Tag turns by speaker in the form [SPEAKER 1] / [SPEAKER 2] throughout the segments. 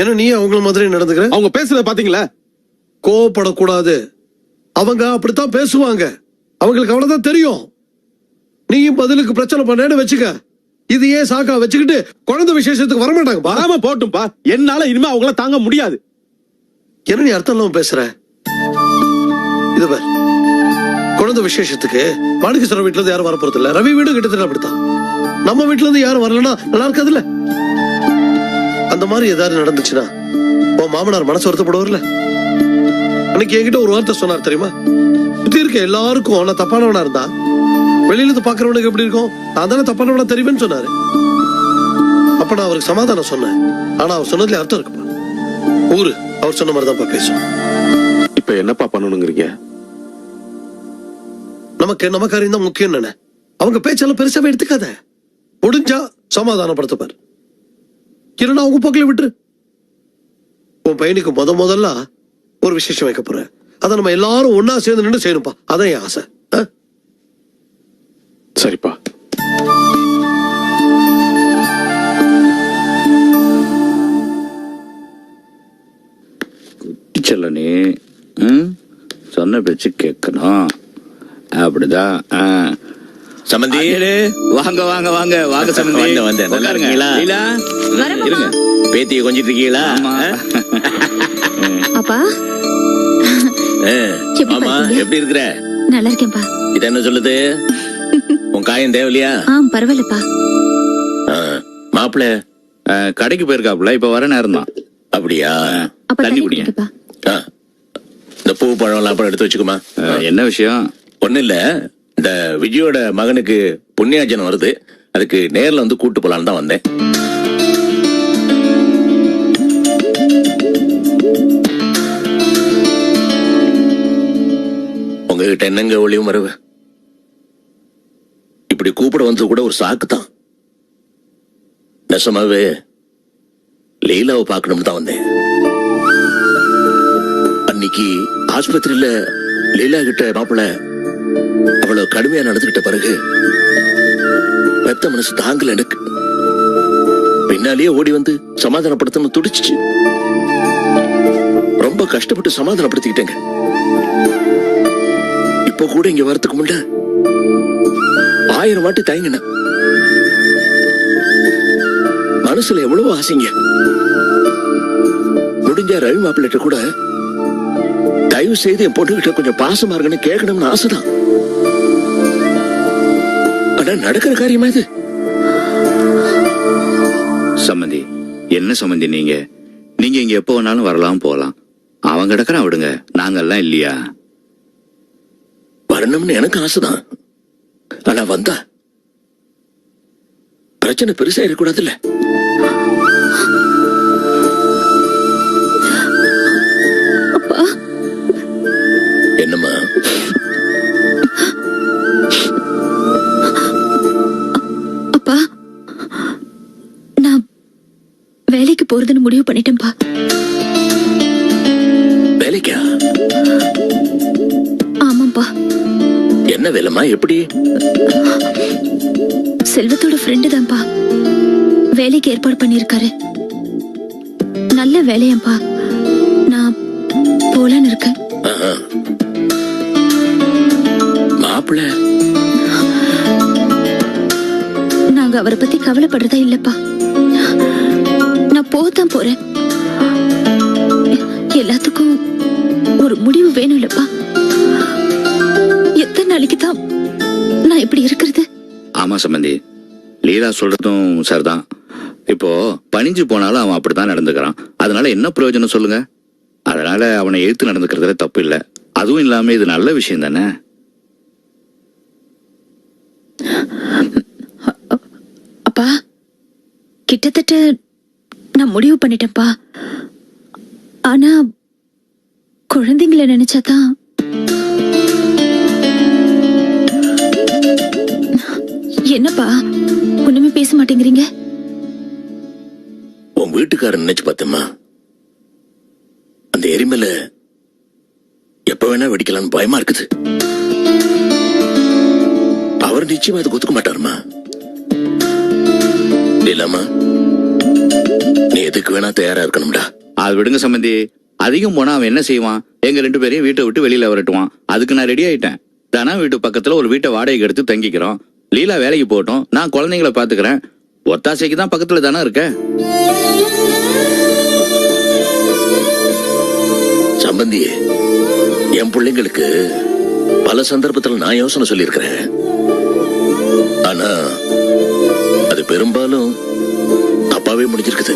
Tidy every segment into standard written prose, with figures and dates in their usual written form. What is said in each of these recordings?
[SPEAKER 1] ஏன்னா நீ அவங்கள மாதிரி நடந்துக்கிற.
[SPEAKER 2] அவங்க பேசுறத பாத்தீங்களா?
[SPEAKER 1] கோவப்படக்கூடாது. அவங்க அப்படித்தான் பேசுவாங்க. அவங்களுக்கு அவ்வளவுதான் தெரியும். நீயும் பதிலுக்கு பிரச்சனை பண்ணேன்னு வச்சுக்க. இது ஏன் சாக்கா வச்சுக்கிட்டு குழந்தை விசேஷத்துக்கு வரமாட்டாங்க.
[SPEAKER 2] வராம போட்டும்பா. என்னால இனிமே அவங்கள தாங்க முடியாது.
[SPEAKER 1] என்ன நீ அர்த்தம் இல்லாம பேசுற? இது பார், குழந்தை விசேஷத்துக்கு மாணிக்கேஸ்வரர் வீட்டுல இருந்து யாரும் வர போறது இல்ல. ரவி வீடு கிட்டத்தட்ட அப்படித்தான். நம்ம வீட்டுல இருந்து யாரும் வரலன்னா நல்லா இருக்காதுல்ல. அந்த மாதிரி ஏதாவது நடந்துச்சுன்னா உன் மாமனார் மனசு வருத்தப்படுவார்ல. அன்னைக்கு என்கிட்ட ஒரு வார்த்தை சொன்னார் தெரியுமா? சுத்தி இருக்க எல்லாருக்கும் நான் தப்பானவனா இருந்தா வெளியில இருந்து பாக்குறவனுக்கு எப்படி இருக்கும்? நான் தானே தப்பானவனா தெரியுவேன்னு சொன்னாரு. அப்ப நான் அவருக்கு சமாதானம் சொன்னேன். ஆனா அவர் சொன்னதுல அர்த்தம் இருக்குப்பா. ஊரு அவர் சொன்ன மாதிரிதான்ப்பா பேசும்.
[SPEAKER 2] இப்ப என்னப்பா பண்ணணுங்கிறீங்க?
[SPEAKER 1] நம்ம காரியம் தான் முக்கியம். என்ன அவங்க பேச்செல்லாம் பெருசாவே எடுத்துக்காத. முடிஞ்சா சமாதானப்படுத்தப்பார். இல்லைன்னா அவங்க போக்கில விட்டுரு. உன் பையனுக்கு முதல்ல ஒரு விசேஷம் வைக்க போற. அதை நம்ம எல்லாரும் ஒன்னா சேர்ந்து நின்று செய்யணும்ப்பா. அதான் என் ஆசை.
[SPEAKER 2] சரிப்பா.
[SPEAKER 3] நீ சொன்ன பேச்சு கேட்கணும். அப்படிதான்.
[SPEAKER 4] சம்பந்தி
[SPEAKER 3] வாங்க வாங்க வாங்க வாங்க சம்பந்தி.
[SPEAKER 4] வந்தேன். நல்லா இருக்கீங்களா?
[SPEAKER 5] இருங்க.
[SPEAKER 4] பேத்திய கொஞ்சிட்டு இருக்கீங்களா?
[SPEAKER 5] அப்பா
[SPEAKER 4] ஆமா, எப்படி இருக்கிற?
[SPEAKER 5] நல்லா இருக்கேன்பா.
[SPEAKER 4] இது என்ன சொல்லுது? உன் காயம் தேவையில்லையா?
[SPEAKER 5] பரவாயில்லப்பா.
[SPEAKER 4] மாப்பிள்ள
[SPEAKER 3] கடைக்கு போயிருக்காப்புல. இப்ப வர நேரம் தான்.
[SPEAKER 4] அப்படியா?
[SPEAKER 3] தண்ணி குடிங்க.
[SPEAKER 4] இந்த பூ பழம் எல்லாம் அப்புறம் எடுத்து வச்சுக்குமா.
[SPEAKER 3] என்ன விஷயம்?
[SPEAKER 4] ஒண்ணு இல்ல, இந்த விஜயோட மகனுக்கு புண்ணியாஜனம் வருது. அதுக்கு நேர்ல வந்து கூட்டு போலான்னு தான் வந்தேன். உங்ககிட்ட என்னங்க ஒளியும் வருவ? இப்படி கூப்பிட வந்து கூட ஒரு சாக்கு தான். நெசமாவே லீலாவை பார்க்கணும்னு தான் வந்தேன். அன்னைக்கு ஆஸ்பத்திரியில லீலா கிட்ட மாப்பிள்ள அவ்வளவு கடுமையா நடந்துகிட்ட பிறகு பெத்த மனசு தாங்கல எனக்கு. பின்னாலேயே ஓடி வந்து சமாதானப்படுத்தணும் துடிச்சிச்சு. ரொம்ப கஷ்டப்பட்டு சமாதானப்படுத்திக்கிட்டேங்க. இப்ப கூட இங்க வரத்துக்கு முன்ன 1000 வாட்டி தயங்கின. மனசுல எவ்வளவு ஆசைங்க. முடிஞ்ச ரவி மாப்பிள்ளைட்ட கூட தயவு செய்து என் பொண்ணுகிட்ட கொஞ்சம் பாசமா இருக்குன்னு கேட்கணும்னு ஆசைதான். ஆனா நடக்கிற காரியமா இது?
[SPEAKER 3] சம்பந்தி, என்ன சம்பந்தி நீங்க இங்க எப்போ வேணாலும் வரலாம் போகலாம். அவன் கிடக்குறான், விடுங்க. நாங்கெல்லாம் இல்லையா?
[SPEAKER 4] வரணும்னு எனக்கு ஆசைதான். ஆனா வந்தா பிரச்சனை பெருசா இருக்கக்கூடாதுல்ல. என்னம்மா?
[SPEAKER 5] அப்பா, நான் வேலைக்கு போறதுன்னு முடிவு பண்ணிட்டேன்பா.
[SPEAKER 4] வேலைக்கா?
[SPEAKER 5] ஆமாப்பா.
[SPEAKER 4] என்ன வேலைமா? எப்படி?
[SPEAKER 5] செல்வத்தோட ஃப்ரெண்டு தான்ப்பா வேலைக்கு ஏற்பாடு பண்ணிருக்காரு. நல்ல வேலையாப்பா. நான் போலான்னு இருக்கேன்.
[SPEAKER 4] மாப்பிள்ள
[SPEAKER 5] நாங்க அவரை பத்தி கவலைப்படுறதா இல்லப்பா. நான் போகத்தான் போறேன். எல்லாத்துக்கும் ஒரு முடிவு வேணும் இல்லப்பா. எத்தனை நாளைக்கு தான் நான் இப்படி இருக்கிறது?
[SPEAKER 3] ஆமா சம்பந்தி, லீலா சொல்றதும் சரிதான். இப்போ பணிஞ்சு போனாலும் அவன் அப்படித்தான் நடந்துக்கிறான். அதனால என்ன பிரயோஜனம் சொல்லுங்க? அதனால அவனை எழுத்து நடந்துக்கிறதுல தப்பு இல்லை. அதுவும் இல்லாம இது நல்ல விஷயம் தானே.
[SPEAKER 5] அப்பா, கிட்டத்தட்ட நான் முடிவு பண்ணிட்டேன்ப்பா. ஆனா குழந்தைங்களை நினைச்சாதான். என்னப்பா ஒண்ணுமே பேச மாட்டேங்கிறீங்க?
[SPEAKER 4] உன் வீட்டுக்காரன் நினைச்சு பார்த்தம்மா, அந்த எரிமலை எப்ப வேணா வெடிக்கலாம்னு பயமா இருக்குது. அவர் நிச்சயமா அதுக்கு ஒத்துக்க மாட்டாருமா. இல்லம்மா, நீ எதுக்கு வேணா தயாரா இருக்கணும்டா.
[SPEAKER 3] அது விடுங்க சம்பந்தி. அதிகம் போனா அவன் என்ன செய்வான்? எங்க 2 பேரையும் வீட்டை விட்டு வெளியில விரட்டுவான். அதுக்கு நான் ரெடி ஆயிட்டேன். தானா வீட்டு பக்கத்துல ஒரு வீட்டை வாடகைக்கு எடுத்து தங்கிக்கிறோம். லீலா வேலைக்கு போகட்டும், நான் குழந்தைங்களை பாத்துக்கிறேன். ஒத்தாசைக்கு தான் பக்கத்துல தானே இருக்க.
[SPEAKER 4] சம்பந்தி, என் பிள்ளைங்களுக்கு பல சந்தர்ப்பத்துல நான் யோசனை சொல்லியிருக்கிறேன். ஆனா அது பெரும்பாலும் தப்பாவே முடிஞ்சிருக்குது.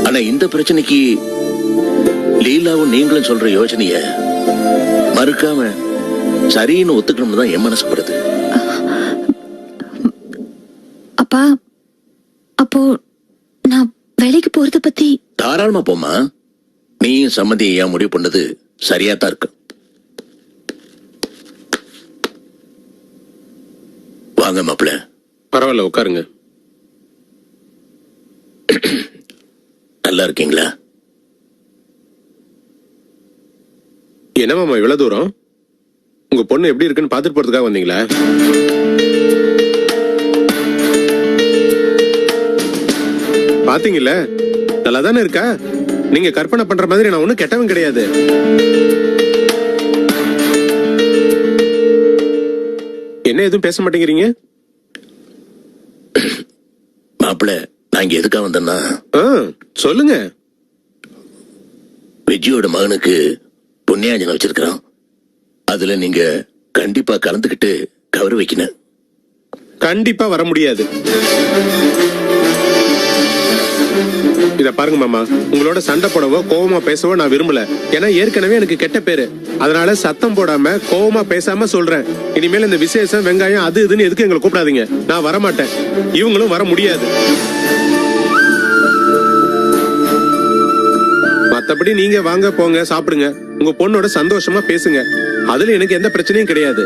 [SPEAKER 4] ஆனா இந்த பிரச்சனைக்கு லீலாவும் நீங்களும் சொல்ற யோசனைய மறுக்காம சரின்னு ஒத்துக்கணும்னு தான் என் மனசு படுது.
[SPEAKER 5] அப்பா, அப்போ நான் வேலைக்கு போறத பத்தி?
[SPEAKER 4] தாராளமா போமா. நீயும் சம்மதி ஏன் முடிவு பண்ணது சரியா தான் இருக்கு. வாங்க மாப்பிள்ள.
[SPEAKER 2] பரவாயில்ல, உட்காருங்க.
[SPEAKER 4] நல்லா இருக்கீங்களா?
[SPEAKER 2] என்ன மாமா இவ்வளவு தூரம்? உங்க பொண்ணு எப்படி இருக்குன்னு பாத்துட்டு போறதுக்காக வந்தீங்களா? பாத்தீங்கல்ல, நல்லா தானே இருக்கா? நீங்க கற்பனை பண்ற மாதிரி நான் ஒண்ணும் கெட்டவன் கிடையாது. என்ன எதுவும் பேச மாட்டேங்கிறீங்க?
[SPEAKER 4] மாப்பிள்ள, நான் இங்க எதுக்காக வந்தேன்னா,
[SPEAKER 2] சொல்லுங்க.
[SPEAKER 4] விஜயோட மகனுக்கு புண்ணியாஞ்சனம் வச்சிருக்கிறோம். அதுல நீங்க கண்டிப்பா கலந்துகிட்டு கௌரவிக்கணும்.
[SPEAKER 2] கண்டிப்பா வர முடியாது. இத பாருங்க மாமா, உங்களோட சண்டை போடவோ கோவமா பேசவோ நான் விரும்பல. ஏன்னா ஏற்கனவே எனக்கு கெட்ட பேரு. அதனால சத்தம் போடாம கோவமா பேசாம சொல்றேன். இனிமேல் இந்த விசேஷம் வெங்காயம் அது இதுன்னு எதுக்கு எங்களை கூப்பிடாதீங்க. நான் வர மாட்டேன், இவங்களும் வர முடியாது. மத்தபடி நீங்க வாங்க போங்க, சாப்பிடுங்க, உங்க பொண்ணோட சந்தோஷமா பேசுங்க. அதுல எனக்கு எந்த பிரச்சனையும் கிடையாது.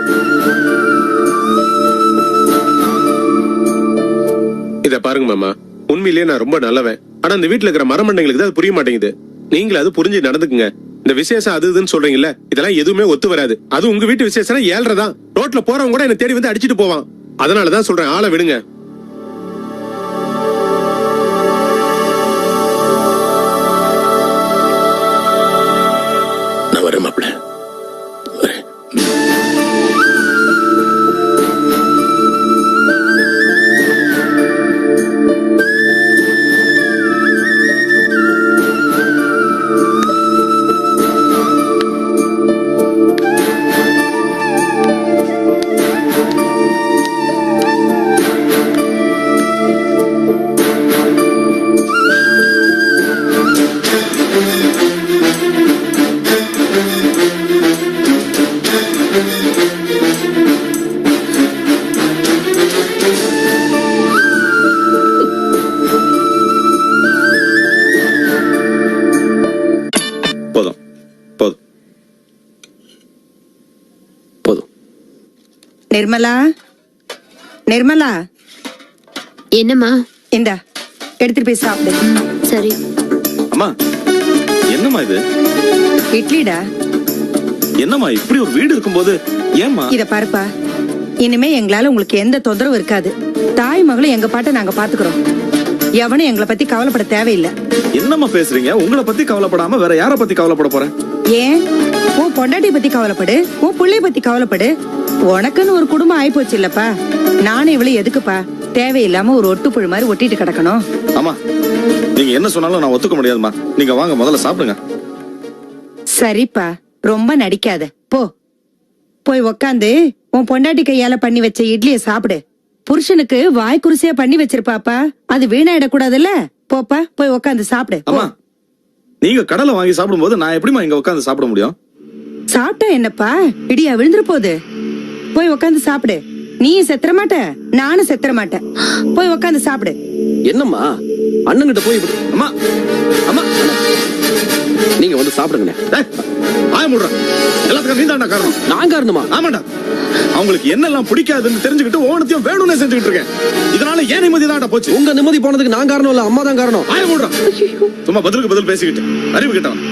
[SPEAKER 2] இத பாருங்க மாமா, உண்மையிலேயே நான் ரொம்ப நல்லவன். ஆனா இந்த வீட்டுல இருக்கிற மரமண்டைங்களுக்கு தான் அது புரிய மாட்டேங்குது. நீங்களும் அது புரிஞ்சு நடந்துக்குங்க. இந்த விசேஷம் அது இதுன்னு சொல்றீங்கல்ல, இதெல்லாம் எதுவுமே ஒத்து வராது. அது உங்க வீட்டு விசேஷம் 7:30 தான். ரோட்ல போறவங்க கூட என்ன தேடி வந்து அடிச்சிட்டு போவான். அதனாலதான் சொல்றேன், ஆளை விடுங்க.
[SPEAKER 4] நான் வரேன் மாப்பிள்ள. வரேன்.
[SPEAKER 2] போதும் போதும்
[SPEAKER 4] போதும்.
[SPEAKER 6] நிர்மலா, நிர்மலா,
[SPEAKER 5] என்னம்மா?
[SPEAKER 6] இந்தா எடுத்துட்டு போய் சாப்பிடு.
[SPEAKER 5] சரி.
[SPEAKER 7] அம்மா, என்னம்மா இது?
[SPEAKER 6] இட்லிடா.
[SPEAKER 7] என்னம்மா இப்படி ஒரு வீடு இருக்கும்போது ஏம்மா?
[SPEAKER 6] இத பாருப்பா, இனிமே எங்களால உங்களுக்கு எந்த தொந்தரவும் இருக்காது. தாய் மகளும் எங்க பாட்டை நாங்க பாத்துக்கிறோம். எவனும் எங்களை பத்தி கவலைப்பட தேவையில்லை.
[SPEAKER 7] என்னம்மா பேசுறீங்க? உங்களை பத்தி கவலைப்படாம வேற யார பத்தி கவலைப்பட போறேன்?
[SPEAKER 6] ஏன் உன் பொண்டாட்டி பத்தி கவலைப்படு, உன் பிள்ளைய பத்தி கவலைப்படு. உனக்குன்னு ஒரு குடும்பம் ஆயிப்போச்சு இல்லப்பா. நானும் இவ்வளவு எதுக்குப்பா தேவையில்லாம ஒரு ஒட்டுப்புழு மாதிரி ஒட்டிட்டு கிடக்கணும்.
[SPEAKER 7] அம்மா, நீங்க என்ன சொன்னாலும் நான் ஒத்துக்க முடியாதுமா. நீங்க வாங்க, முதல்ல சாப்பிடுங்க.
[SPEAKER 6] சரிப்பா, ரொம்ப நடிக்காத. போ, போய் உக்காந்து உன் பொண்டாட்டி கையால பண்ணி வச்ச இட்லிய சாப்பிடு. புருஷனுக்கு வாய் குருசியா பண்ணி வச்சிருப்பாப்பா, அது வீணாயிடக்கூடாதுல்ல. போப்பா, போய் உக்காந்து சாப்பிடு. போ.
[SPEAKER 7] அம்மா, நீங்க கடலை வாங்கி சாப்பிடும்போது நான் எப்படிமா இங்க உட்கார்ந்து சாப்பிட முடியும்?
[SPEAKER 6] சாப்பிட்டா என்னப்பா, இடியா விழுந்துரு போகுது. போய் உக்காந்து சாப்பிடு. நீயும் செத்துற மாட்ட, நானும் செத்துற மாட்டேன். போய் உக்காந்து சாப்பிடு.
[SPEAKER 1] என்னம்மா அண்ணங்கிட்ட போய் இப்படி?
[SPEAKER 7] அம்மா, அம்மா,
[SPEAKER 1] நீங்க வந்து சாப்பிடுங்க.
[SPEAKER 7] டேய், வாய மூடுறா. எல்லாத்துக்கும் நீ தான்டா காரணம்.
[SPEAKER 1] நான் காரணமா?
[SPEAKER 7] ஆமாண்டா. அவங்களுக்கு என்னெல்லாம் பிடிக்காதுன்னு தெரிஞ்சுக்கிட்டு ஓனத்தையும் வேணும்னு செஞ்சுக்கிட்டு இருக்கேன். இதனால ஏன் நிம்மதி தான்டா போச்சு.
[SPEAKER 1] உங்க நிம்மதி போனதுக்கு நான் காரணம் இல்ல, அம்மா தான் காரணம்.
[SPEAKER 7] வாய மூடுறா. சும்மா பதிலுக்கு பதில் பேசிக்கிட்டு அறிவு கிட்டவன்.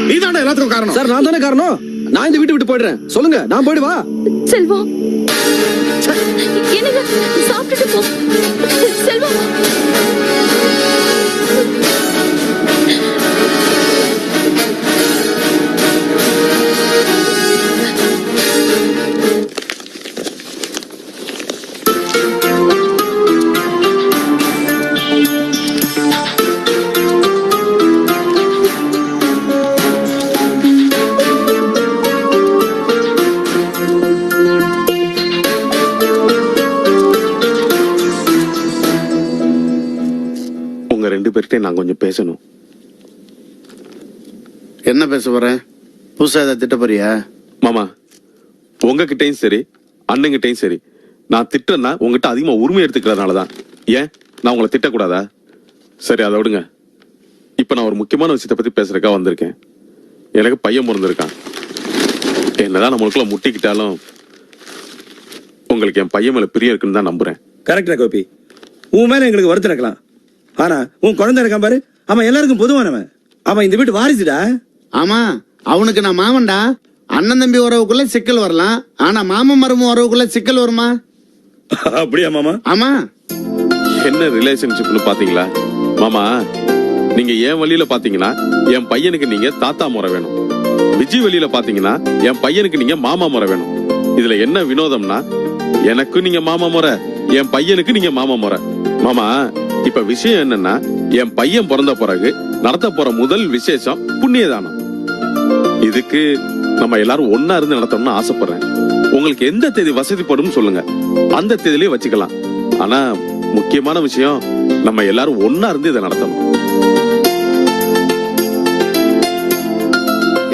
[SPEAKER 7] நீ தான்டா எல்லாத்துக்கும் காரணம்.
[SPEAKER 1] சார், நான் தானே காரணம். நான் இந்த வீட்டு விட்டு போயிடுறேன். சொல்லுங்க, நான் போயிடுவா.
[SPEAKER 5] செல்வம், என்னங்க சாப்பிட்டுட்டு போ. செல்வம்,
[SPEAKER 2] உங்க ரெண்டு பேர்கிட்ட நான் கொஞ்சம் பேசணும்.
[SPEAKER 8] என்ன பேச போறேன்? புதுசா ஏதாவது திட்ட போறியா?
[SPEAKER 2] மாமா, உங்ககிட்டயும் சரி அண்ணங்கிட்டையும் சரி, நான் திட்டன்னா உங்ககிட்ட அதிகமா உரிமை எடுத்துக்கிறதுனாலதான். ஏன் நான் உங்களை திட்டக்கூடாதா? சரி, அதை விடுங்க. இப்ப நான் ஒரு முக்கியமான விஷயத்தை பத்தி பேசுறதுக்காக வந்திருக்கேன். எனக்கு பையன் பிறந்திருக்கான். என்னதான் நம்மளுக்குள்ள முட்டிக்கிட்டாலும் உங்களுக்கு என் பையன் மேல பிரியம் இருக்குன்னு தான் நம்புறேன்.
[SPEAKER 9] கரெக்டா கோபி, உன் மேல எங்களுக்கு வருத்தம் இருக்கலாம். ஆனா உன் குழந்தை இருக்கான் பாரு, அவன் எல்லாருக்கும் பொதுவானவன். அவன் இந்த வீட்டு வாரிசுடா.
[SPEAKER 8] ஆமா, அவனுக்கு நான் மாமன்டா. அண்ணன் தம்பி உறவுக்குள்ள சிக்கல் வரலாம், ஆனா மாமன் மரும உறவுக்குள்ள சிக்கல் வருமா?
[SPEAKER 9] அப்படியா மாமா?
[SPEAKER 8] ஆமா.
[SPEAKER 2] என்ன ரிலேஷன்ஷிப்னு பாத்தீங்களா மாமா? நீங்க என் வழியில பாத்தீங்கன்னா என் பையனுக்கு நீங்க தாத்தா முறை வேணும். விஜய் வழியில பாத்தீங்கன்னா என் பையனுக்கு நீங்க மாமா முறை வேணும். இதுல என்ன வினோதம்னா, எனக்கு நீங்க மாமா முறை, என் பையனுக்கு நீங்க மாமா முறை. மாமா, இப்ப விஷயம் என்னன்னா, என் பையன் பிறந்த பிறகு நடத்த போற முதல் விசேஷம் புண்ணியதானம். இதுக்கு நம்ம எல்லாரும் ஒன்னா இருந்து நடத்தணும்னு ஆசைப்படுறேன். உங்களுக்கு எந்த தேதி வசதிப்படும் சொல்லுங்க, அந்த தேதியிலே வச்சுக்கலாம். ஆனா முக்கியமான விஷயம், நம்ம எல்லாரும் ஒன்னா இருந்து இதை நடத்தணும்.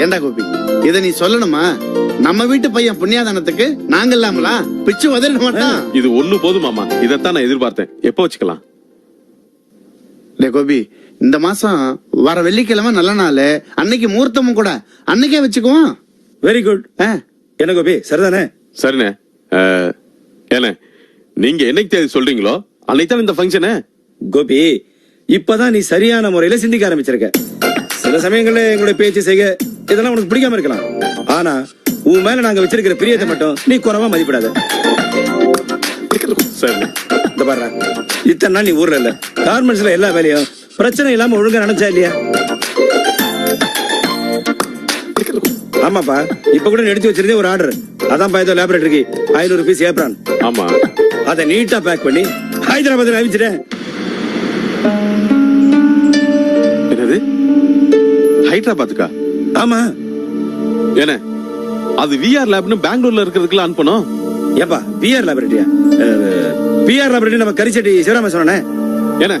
[SPEAKER 8] ஏண்டா கோபி, இத நீ சொல்லணுமா? நம்ம வீட்டு பையன் புண்ணியாதானத்துக்கு நாங்க இல்லாமலா பிச்சு உதறிட மாட்டான்.
[SPEAKER 2] இது ஒண்ணு போதும் மாமா, இதைத்தான் நான் எதிர்பார்த்தேன். எப்ப வச்சுக்கலாம்?
[SPEAKER 8] டே கோபி, இந்த மாசம் வர வெள்ளிக்கிழமை நல்ல நாள், அன்னைக்கு முகூர்த்தமும் கூட, அன்னைக்கே வச்சுக்குவோம்.
[SPEAKER 9] Very good. என்ன கோபி, சரிதானே?
[SPEAKER 2] சரிண்ணே. ஏண்ணே, நீங்க என்னைக்கு தேதி சொல்றீங்களோ அன்னைக்கு தான் இந்த ஃபங்க்ஷனு.
[SPEAKER 9] கோபி, இப்பதான் நீ சரியான முறையில சிந்திக்க ஆரம்பிச்சிருக்க. சில சமயங்கள்ல எங்களுடைய பேச்சு செய்க இதெல்லாம் உனக்கு பிடிக்காம இருக்கலாம். ஆனா உன் மேல நாங்க வச்சிருக்கிற பிரியத்தை மட்டும் நீ குறைவா மதிப்பிடாத.
[SPEAKER 2] சரி,
[SPEAKER 9] இந்த பாரு, இத்தனை நாள் நீ ஊர்ல இல்ல, கார்மெண்ட்ஸ்ல எல்லா வேலையும் பிரச்சனை இல்லாம ஒழுங்கா நினைச்சா இல்லையா? ஆமாப்பா, இப்ப கூட எடுத்து வச்சிருந்தே ஒரு ஆர்டர். அதான் ஏதோ லேபரேட்டரிக்கு 500 பீஸ் ஏப்ரான்.
[SPEAKER 2] ஆமா,
[SPEAKER 9] அதை நீட்டா பேக் பண்ணி ஹைதராபாத்ல அனுப்பிச்சிட்டேன்.
[SPEAKER 2] என்னது, ஹைதராபாத்துக்கா?
[SPEAKER 9] ஆமா.
[SPEAKER 2] ஏண்ணே, அது விஆர் லேப்னு பெங்களூர்ல இருக்கிறதுக்குள்ள அனுப்பணும்.
[SPEAKER 9] ஏப்பா, பிஆர் லேபரேட்டரியா? பிஆர் லேபரேட்டரி நம்ம கரிச்செட்டி சிவராம சொன்னே.
[SPEAKER 2] ஏண்ணே,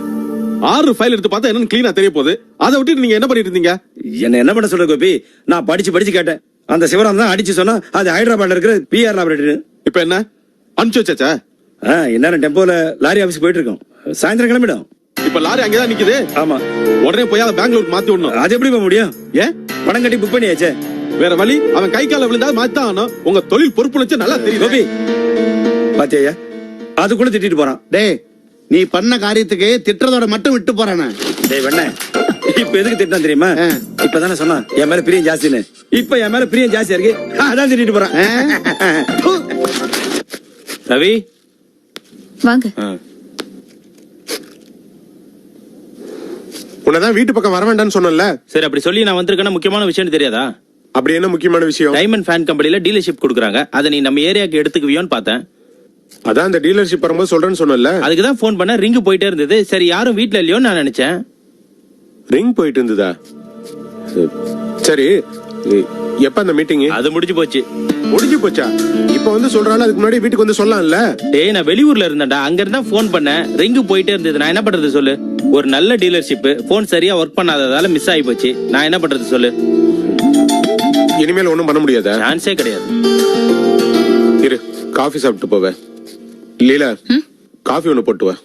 [SPEAKER 2] 6 ஃபைல் எடுத்து பார்த்தா என்னன்னு கிளீனா தெரிய போகுது. அதை விட்டு நீங்க என்ன பண்ணிட்டு இருந்தீங்க?
[SPEAKER 9] என்ன பண்ண சொல்ற கோபி? நான் படிச்சு கேட்டேன். அந்த சிவராம் தான் அடிச்சு சொன்னா அது ஹைதராபாத்ல இருக்கிற பிஆர் லேபரேட்டரி.
[SPEAKER 2] இப்ப என்ன அனுப்பிச்சு வச்சாச்சா?
[SPEAKER 9] இந்நேரம் டெம்போல லாரி ஆபீஸ் போயிட்டு இருக்கோம். சாயந்தரம் கிளம்பிடும்.
[SPEAKER 2] இப்ப லாரி அங்கதான் நிக்குது.
[SPEAKER 9] ஆமா,
[SPEAKER 2] உடனே போய் அதை பெங்களூருக்கு மாத்தி விடணும்.
[SPEAKER 9] அது எப்படி போக முடியும்?
[SPEAKER 2] ஏன்?
[SPEAKER 9] பணம் கட்டி புக் பண்ணியாச்சே.
[SPEAKER 2] வேற வழி? அவன் கை கால விழுந்தா மாத்தான் ஆகணும். உங்க தொழில் பொறுப்புணர்ச்சி நல்லா தெரியும்
[SPEAKER 9] கோபி. பாத்தியா, அதுக்குள்ள திட்டிட்டு போறான்.
[SPEAKER 8] டே, நீ பண்ண காரியத்துக்கு திட்டுறதோட மட்டும் விட்டு போறானே.
[SPEAKER 9] டேய் வெண்ணே, இப்ப எதுக்கு திட்டினா தெரியுமா? இப்பதானே சொன்னா என் மேல பிரியம் ஜாஸ்தின்னு. இப்ப என் மேல பிரியம் ஜாஸ்தியா இருக்கு, அதான் திட்டிட்டு போறான். ரவி,
[SPEAKER 5] வாங்க.
[SPEAKER 2] உன்னதான் வீட்டு பக்கம் வர வேண்டாம்னு சொன்னல.
[SPEAKER 10] சரி, அப்படி சொல்லி நான் வந்திருக்கேன்னா முக்கியமான விஷயம் தெரியாதா?
[SPEAKER 2] அப்படி என்ன முக்கியமான விஷயம்?
[SPEAKER 10] டைமண்ட் ஃபேன் கம்பெனில டீலர்ஷிப் கொடுக்குறாங்க. அதை நீ நம்ம ஏரியாக்கு எடுத்துக்குவியோன்னு பார்த்தேன்.
[SPEAKER 2] அதான் அந்த டீலர்ஷிப் வரும்போது சொல்றேன்னு சொன்னல.
[SPEAKER 10] அதுக்கு தான் ஃபோன் பண்ண, ரிங்கு போயிட்டே இருந்தது. சரி, யாரும் வீட்ல இல்லையோன்னு நான் நினைச்சேன்.
[SPEAKER 2] ரிங் போயிட்டு இருந்ததா? சரி, எப்ப அந்த மீட்டிங்?
[SPEAKER 10] அது முடிஞ்சு போச்சு.
[SPEAKER 2] முடிஞ்சு போச்சா? இப்ப வந்து சொல்றால, அதுக்கு முன்னாடி வீட்டுக்கு வந்து சொல்லலாம்ல.
[SPEAKER 10] டேய், நான் வெளியூர்ல இருந்தேன்டா. அங்க இருந்தா ஃபோன் பண்ணேன், ரிங்கு போயிட்டே இருந்தது. நான் என்ன பண்றது சொல்லு? ஒரு நல்ல டீலர்ஷிப் போன் சரியா ஒர்க் பண்ணாததால மிஸ் ஆகி போச்சு. நான் என்ன பண்றது சொல்லு?
[SPEAKER 2] இனிமேல் ஒண்ணும் பண்ண முடியாதா?
[SPEAKER 10] சான்ஸே கிடையாது.
[SPEAKER 2] இரு, காஃபி சாப்பிட்டு போவேன். லீலா, காஃபி ஒண்ணு போட்டு வா.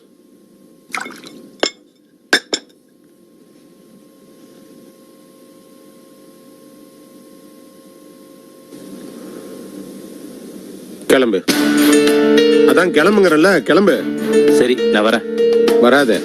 [SPEAKER 2] கிளம்பு. அதான் கிளம்புங்கறல்ல, கிளம்பு.
[SPEAKER 10] சரி, நான் வரேன்.
[SPEAKER 2] வராத.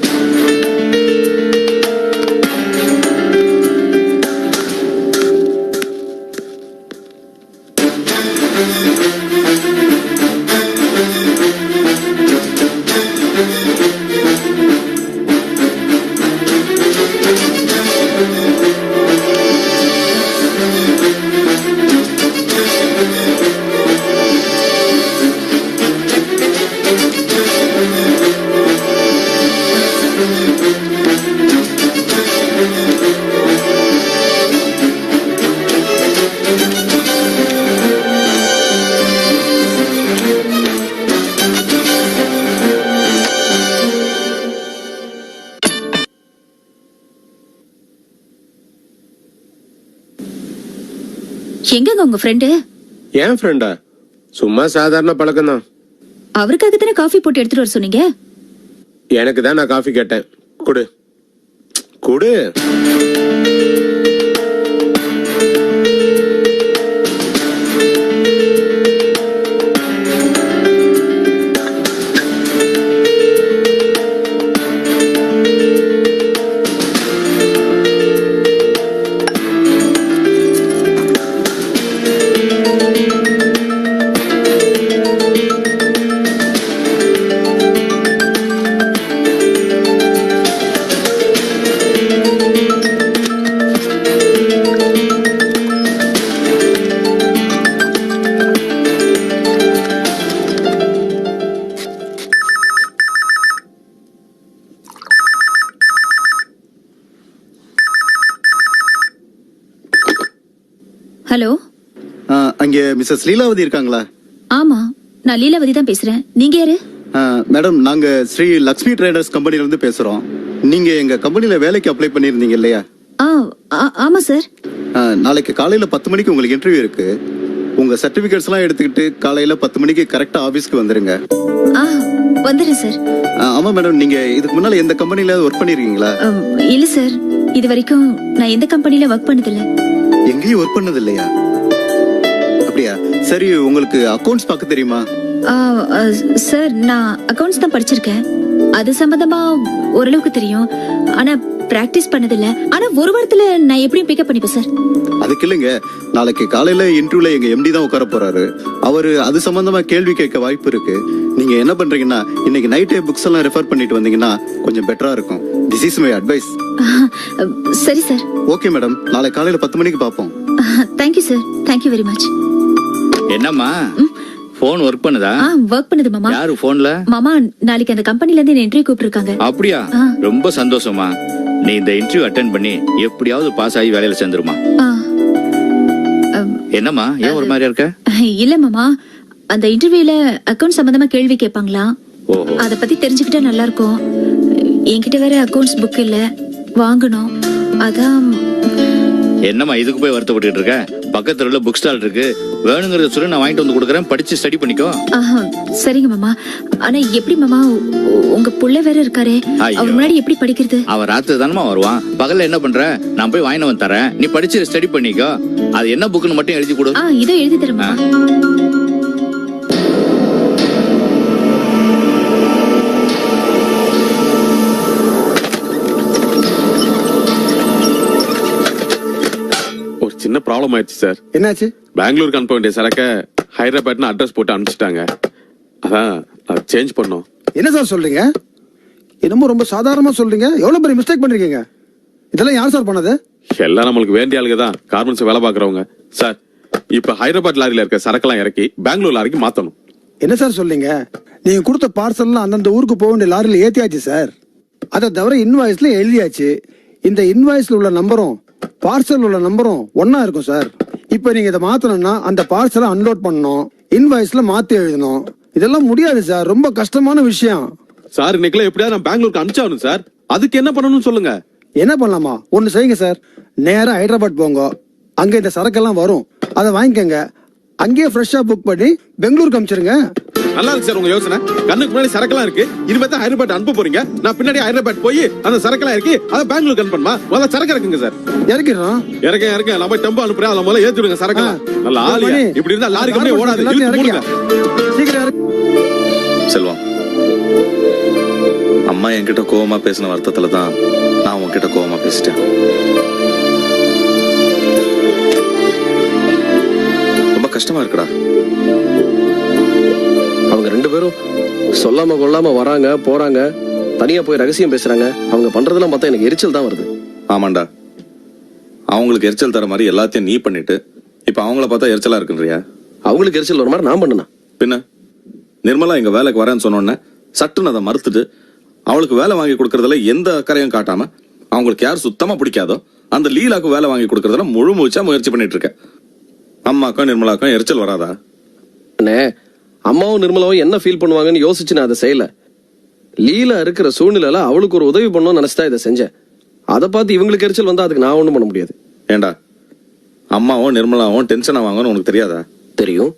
[SPEAKER 5] எங்கங்க உங்க ஃப்ரெண்டு?
[SPEAKER 2] ஏன் ஃப்ரெண்டா? சும்மா சாதாரண பழக்கம் தான்.
[SPEAKER 5] அவருக்காக தானே காஃபி போட்டு எடுத்துட்டு வர சொன்னீங்க.
[SPEAKER 2] எனக்கு தான் நான் காஃபி கேட்டேன். குடு குடு.
[SPEAKER 5] ஹலோ.
[SPEAKER 8] அங்கே மிஸ்ஸஸ் லீலாவதி இருக்காங்களா?
[SPEAKER 5] ஆமா, நான் லீலாவதி தான் பேசுறேன். நீங்க யாரு?
[SPEAKER 8] மேடம், நாங்க ஸ்ரீ லக்ஷ்மி ட்ரேடர்ஸ் கம்பெனில இருந்து பேசுறோம். நீங்க எங்க கம்பெனில வேலைக்கு அப்ளை பண்ணிருந்தீங்க இல்லையா?
[SPEAKER 5] ஆமா சார்.
[SPEAKER 8] நாளைக்கு காலையில 10 மணிக்கு உங்களுக்கு இன்டர்வியூ இருக்கு. உங்க சர்டிபிகேட்ஸ் எல்லாம் எடுத்துக்கிட்டு காலையில 10 மணிக்கு கரெக்டா ஆபீஸ்க்கு வந்துருங்க.
[SPEAKER 5] வந்துடுறேன் சார்.
[SPEAKER 8] ஆமா மேடம், நீங்க இதுக்கு முன்னால எந்த கம்பெனில ஒர்க் பண்ணிருக்கீங்களா?
[SPEAKER 5] இல்ல சார், இது வரைக்கும் நான் எந்த கம்பெனில ஒர்க் பண்ணதில்ல.
[SPEAKER 8] எங்கேயும் ஒர்க் பண்ணது இல்லையா? அப்படியா? சரி, உங்களுக்கு அக்கவுண்ட்ஸ் பார்க்க தெரியுமா?
[SPEAKER 5] சார், நான் அக்கவுண்ட்ஸ் தான் படிச்சிருக்கேன். அது சம்பந்தமா ஓரளவுக்கு தெரியும். ஆனா பிராக்டிஸ் பண்ணதில்ல. ஆனா ஒரு வாரத்துல நான் எப்படியும் பிக்கப் பண்ணிப்பேன் சார்.
[SPEAKER 8] அதுக்கு இல்லைங்க, நாளைக்கு காலையில இன்டர்வியூல எங்க எம்டி தான் உட்கார போறாரு. அவரு அது சம்பந்தமா கேள்வி கேட்க வாய்ப்பு இருக்கு. நீங்க என்ன பண்றீங்கன்னா இன்னைக்கு நைட்டே புக்ஸ் எல்லாம் ரெஃபர் பண்ணிட்டு வந்தீங்கன்னா கொஞ்சம் பெட்டரா இருக்கும். This is my advice.
[SPEAKER 5] சரி சார்.
[SPEAKER 8] ஓகே மேடம், நாளை காலையில 10 மணிக்கு பாப்போம்.
[SPEAKER 5] Thank you sir. Thank you very much.
[SPEAKER 3] என்னம்மா போன் ஒர்க் பண்ணுதா?
[SPEAKER 5] ஒர்க் பண்ணுது மாமா.
[SPEAKER 3] யாரு போன்ல?
[SPEAKER 5] மாமா, நாளைக்கு அந்த கம்பெனில இருந்து இன்டர்வியூ கூப்பிட்டுருக்காங்க.
[SPEAKER 3] அப்படியா? ரொம்ப சந்தோஷமா. நீ இந்த இன்டர்வியூ அட்டெண்ட் பண்ணி எப்படியாவது பாஸ் ஆகி வேலையில சேர்ந்துருமா. என்னம்மா ஏன் ஒரு மாதிரியா இருக்க?
[SPEAKER 5] இல்ல மாமா, அந்த இன்டர்வியூல அக்கவுண்ட் சம்பந்தமா கேள்வி கேட்பாங்களா, அத பத்தி தெரிஞ்சுக்கிட்டா நல்லா இருக்கும். என்கிட்ட வேற அக்கவுண்ட்ஸ் புக் இல்ல, வாங்கணும். அதான்.
[SPEAKER 3] என்னம்மா இதுக்கு போய் வருத்தப்பட்டு இருக்க? பக்கத்துல உள்ள புக் ஸ்டால் இருக்கு, வேணுங்கிறத சொல்லி நான் வாங்கிட்டு வந்து கொடுக்குறேன், படிச்சு ஸ்டடி பண்ணிக்கோ.
[SPEAKER 5] சரிங்க மாமா. ஆனா எப்படி மாமா, உங்க புள்ள வேற இருக்காரே, அவர் முன்னாடி எப்படி படிக்கிறது?
[SPEAKER 3] அவர் ராத்திரி தானமா வருவான், பகல்ல என்ன பண்ற? நான் போய் வாங்கிட்டு வந்து தரேன், நீ படிச்சு ஸ்டடி பண்ணிக்கோ. அது என்ன புக்னு மட்டும் எழுதி கொடு.
[SPEAKER 5] இதோ எழுதி தரேன் மாமா.
[SPEAKER 2] சின்ன ப்ராப்ளம் ஆயிடுச்சு சார்.
[SPEAKER 8] என்னாச்சு?
[SPEAKER 2] பெங்களூருக்கு அனுப்ப வேண்டிய சரக்க ஹைதராபாத்னு அட்ரஸ் போட்டு அனுப்பிச்சிட்டாங்க. அதான் சேஞ்ச் பண்ணோம்.
[SPEAKER 11] என்ன சார் சொல்றீங்க? என்னமோ ரொம்ப சாதாரணமா சொல்றீங்க. எவ்வளவு பெரிய மிஸ்டேக் பண்ணிருக்கீங்க. இதெல்லாம் யார் சார் பண்ணது?
[SPEAKER 2] எல்லாம் நம்மளுக்கு வேண்டிய ஆளுங்க தான், கார்மெண்ட்ஸ் வேலை பாக்குறவங்க சார். இப்ப ஹைதராபாத் லாரியில இருக்க சரக்கெல்லாம் இறக்கி பெங்களூர் லாரிக்கு மாத்தணும்.
[SPEAKER 11] என்ன சார் சொல்றீங்க? நீங்க கொடுத்த பார்சல்லாம் அந்தந்த ஊருக்கு போக வேண்டிய லாரியில ஏத்தியாச்சு சார். அதை தவிர இன்வாய்ஸ்ல எழுதியாச்சு. இந்த இன்வாய்ஸ்ல உள்ள நம்பரும் பார்சல் உள்ள நம்பரும் ஒன்னா இருக்கும் சார். இப்ப நீங்க இதை மாத்தணும்னா அந்த பார்சலை அன்லோட் பண்ணணும், இன்வாய்ஸ்ல மாத்தி எழுதணும். இதெல்லாம் முடியாது சார், ரொம்ப கஷ்டமான விஷயம்
[SPEAKER 2] சார். இன்னைக்குலாம் எப்படியா நான் பெங்களூருக்கு அனுப்பிச்சாகணும் சார். அதுக்கு என்ன பண்ணணும்னு சொல்லுங்க.
[SPEAKER 11] என்ன பண்ணலாமா? ஒண்ணு செய்யுங்க சார், நேரா ஹைதராபாத் போங்க. அங்க இந்த சரக்கெல்லாம் வரும், அதை வாங்கிக்கங்க. அங்கேயே ஃப்ரெஷ்ஷா புக் பண்ணி பெங்களூருக்கு அனுப்பிச்சிருங்க.
[SPEAKER 2] நல்லா இருக்கு சார் உங்க யோசனை. கண்ணுக்கு முன்னாடி சரக்கெல்லாம் இருக்கு. இனிமே தான் ஹைதராபாத் அனுப்ப போறீங்க. நான் பின்னாடி ஹைதராபாத் போய் அந்த சரக்கெல்லாம் இருக்கு, அதை பெங்களூருக்கு அனுப்பணுமா? முதல்ல சரக்கு இருக்குங்க சார்.
[SPEAKER 11] இறக்கிறோம்.
[SPEAKER 2] இறக்க நான் போய் டெம்போ அனுப்புறேன், அதை முதல்ல ஏத்தி விடுங்க சரக்கெல்லாம். நல்ல ஆளியா இப்படி இருந்தா லாரி கம்பெனி ஓடாது.
[SPEAKER 11] சீக்கிரம்.
[SPEAKER 7] செல்வம், அம்மா என்கிட்ட கோவமா பேசின வருத்தத்துல தான் நான் உன்கிட்ட கோவமா பேசிட்டேன். ரொம்ப கஷ்டமா இருக்குடா.
[SPEAKER 1] அவங்க 2 பேரும் சொல்லாம கொள்ளாம வராங்க போறாங்க, தனியா போய் ரகசியம் பேசுறாங்க. அவங்க பண்றதெல்லாம் பார்த்தா எனக்கு எரிச்சல் தான் வருது.
[SPEAKER 7] ஆமாண்டா, அவங்களுக்கு எரிச்சல் தர மாதிரி எல்லாத்தையும் நீ பண்ணிட்டு இப்ப அவங்கள பார்த்தா எரிச்சலா இருக்குன்றியா?
[SPEAKER 1] அவங்களுக்கு எரிச்சல் வர மாதிரி நான் பண்ணனா
[SPEAKER 7] பின்ன? நிர்மலா எங்க வேலைக்கு வரேன்னு சொன்னோன்னே சட்டுன்னு அதை மறுத்துட்டு அவளுக்கு வேலை வாங்கி கொடுக்கறதுல எந்த அக்கறையும் காட்டாம, அவங்களுக்கு யார் சுத்தமா பிடிக்காதோ அந்த லீலாக்கு வேலை வாங்கி கொடுக்கறதுல முழு மூச்சா முயற்சி பண்ணிட்டு இருக்க. அம்மாக்கும் நிர்மலாக்கும் எரிச்சல் வராதா?
[SPEAKER 1] அண்ணே, அம்மாவும் நிர்மலாவும் என்ன ஃபீல் பண்ணுவாங்கன்னு யோசிச்சு நான் அதை செய்யல. லீலா இருக்கிற சூழ்நிலையில அவளுக்கு ஒரு உதவி பண்ணணும்னு நினைச்சுதான் இதை செஞ்சேன். அதை பார்த்து இவங்களுக்கு எரிச்சல் வந்தா அதுக்கு நான் ஒண்ணும் பண்ண முடியாது.
[SPEAKER 7] ஏண்டா, அம்மாவும் நிர்மலாவும் டென்ஷன் ஆவாங்கன்னு உனக்கு தெரியாதா?
[SPEAKER 1] தெரியும்.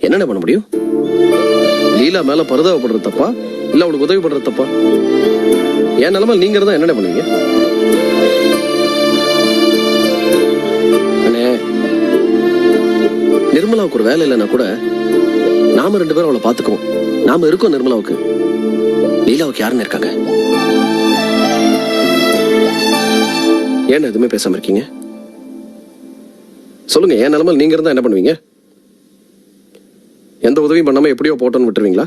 [SPEAKER 1] என்னென்ன பண்ண முடியும்? லீலா மேல பரிதாபப்படுறது தப்பா இல்ல அவளுக்கு உதவி பண்றது தப்பா? என் நிலைமை நீங்க இருந்தா என்னென்ன பண்ணுவீங்க? அண்ணே, நிர்மலாவுக்கு ஒரு வேலை இல்லைன்னா கூட நாம 2 பேரும் அவளை பாத்துக்குவோம். நாம இருக்கோம் நிர்மலாவுக்கு. லீலாவுக்கு யாருன்னு இருக்காங்க? ஏன் எதுவுமே பேசாம இருக்கீங்க? சொல்லுங்க, என் நிலைமை நீங்க இருந்தா என்ன பண்ணுவீங்க? எந்த உதவியும் பண்ணாம எப்படியோ போட்டோன்னு விட்டுருவீங்களா?